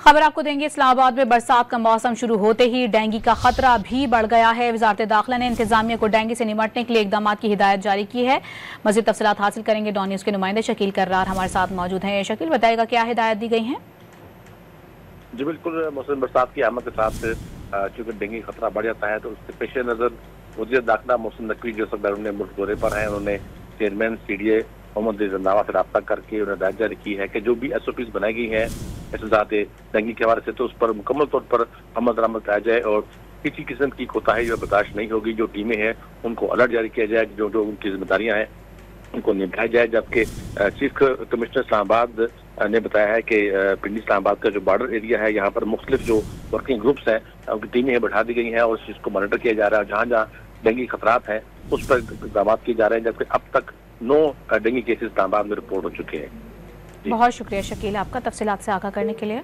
खबर आपको देंगे, इस्लामाबाद में बरसात का मौसम शुरू होते ही डेंगू का खतरा भी बढ़ गया है। वजारत दाखिला ने इंतजामिया को डेंगू से निपटने के लिए इकदाम की हिदायत जारी की है। मज़ीद तफसीलात हासिल करेंगे। डॉन न्यूज़ के नुमाइंदे शकील कर्रार हमारे साथ मौजूद हैं। शकील, बताएगा क्या हिदायत दी गई है? जी बिल्कुल, मौसम बरसात की आमद के साथ चूंकि डेंगू खतरा बढ़ जाता है तो उसके पेश नज़र वज़ीर दाखिला मोहसिन नकवी जो बैरून मुल्क दौरे पर हैं, उन्होंने चेयरमैन CDA मोहम्मद रंधावा से रब्ता करके उन्हें हिदायत जारी की है कि जो भी SOPs बनाई गई हैं एहतजाज डेंगू के हवाले से तो उस पर मुकम्मल तौर पर अमल दरामद कराया जाए और किसी किस्म की कोताही जो बर्दाश्त नहीं होगी। जो टीमें हैं उनको अलर्ट जारी किया जाए, जो जो उनकी जिम्मेदारियां हैं उनको निभाया जाए। जबकि चीफ कमिश्नर इस्लामाबाद ने बताया है कि पिंडी इस्लामाबाद का जो बॉर्डर एरिया है, यहाँ पर मुख्तलिफ जो वर्किंग ग्रुप्स हैं उनकी टीमें बढ़ा दी गई हैं और इस चीज़ को मॉनिटर किया जा रहा है। जहाँ जहाँ डेंगू खतरात हैं उस पर इकदाम किए जा रहे हैं, जबकि अब तक 9 डेंगू केसेस इस्लामाबाद में रिपोर्ट हो चुके हैं। बहुत शुक्रिया शकील आपका तफसीलात से आगाह करने के लिए।